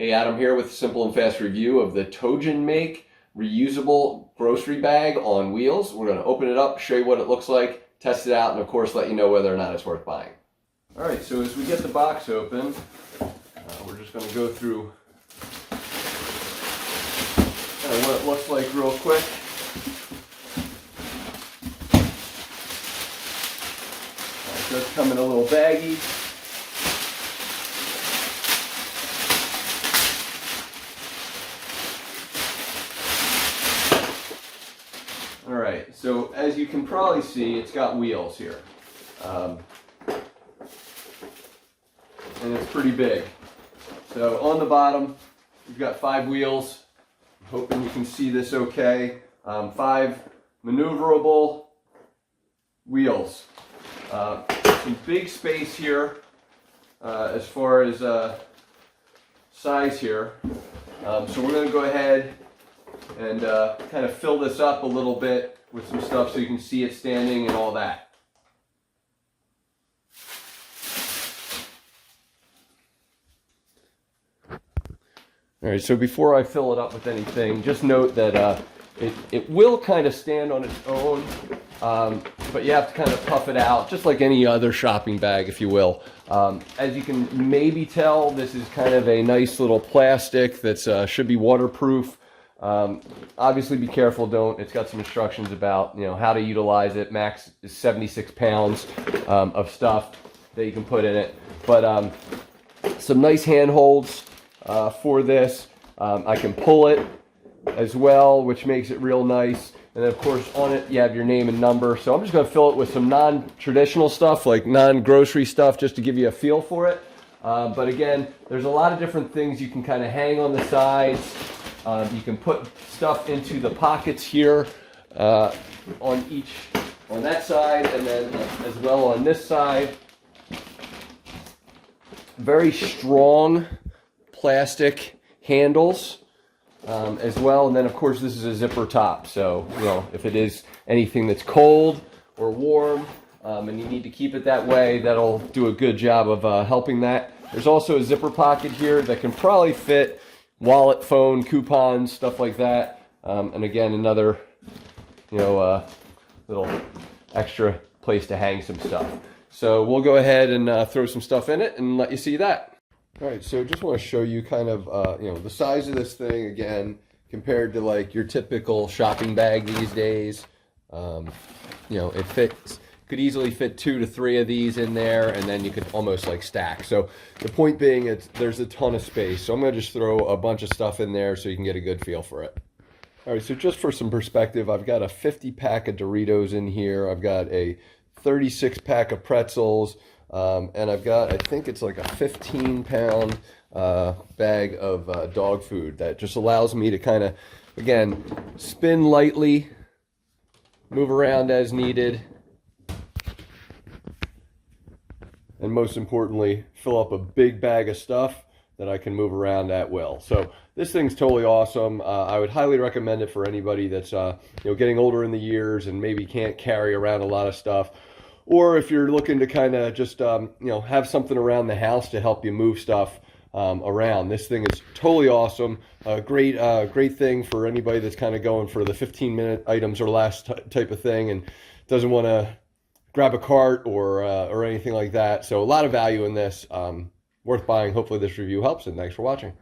Hey, Adam here with a simple and fast review of the TOJNMAKE Reusable Grocery Bag on wheels. We're going to open it up, show you what it looks like, test it out, and of course let you know whether or not it's worth buying. Alright, so as we get the box open, we're just going to go through what it looks like real quick. It does come in a little baggie. Alright, so as you can probably see, it's got wheels here. And it's pretty big. So on the bottom, you've got 5 wheels. I'm hoping you can see this okay. 5 maneuverable wheels. Some big space here as far as size here. So we're going to go ahead and kind of fill this up a little bit with some stuff so you can see it standing and all that. Alright, so before I fill it up with anything, just note that it will kind of stand on its own, but you have to kind of puff it out, just like any other shopping bag, if you will. As you can maybe tell, this is kind of a nice little plastic that should be waterproof. Obviously be careful, it's got some instructions about how to utilize it. Max is 76 pounds of stuff that you can put in it, but some nice handholds for this. I can pull it as well, which makes it real nice, and then of course on it you have your name and number. So I'm just going to fill it with some non-traditional stuff, like non-grocery stuff, just to give you a feel for it. But again, there's a lot of different things you can kind of hang on the sides. You can put stuff into the pockets here on that side, and then as well on this side. Very strong plastic handles as well, and then of course this is a zipper top, so if it is anything that's cold or warm and you need to keep it that way, that'll do a good job of helping that. There's also a zipper pocket here that can probably fit wallet, phone, coupons, stuff like that. And again, another, little extra place to hang some stuff. So we'll go ahead and throw some stuff in it and let you see that. All right, so just want to show you kind of, the size of this thing again, compared to like your typical shopping bag these days. It fits. Could easily fit 2 to 3 of these in there, and then you could almost like stack. So the point being, there's a ton of space. So I'm going to just throw a bunch of stuff in there so you can get a good feel for it. All right, so just for some perspective, I've got a 50 pack of Doritos in here. I've got a 36 pack of pretzels, and I've got, I think it's like a 15-pound bag of dog food that just allows me to kind of, again, spin lightly, move around as needed, and most importantly, fill up a big bag of stuff that I can move around at will. So this thing's totally awesome. I would highly recommend it for anybody that's getting older in the years and maybe can't carry around a lot of stuff, or if you're looking to kind of just have something around the house to help you move stuff around. This thing is totally awesome. Great thing for anybody that's kind of going for the 15-minute items or less type of thing and doesn't want to grab a cart or anything like that. So a lot of value in this. Worth buying. Hopefully this review helps, and thanks for watching.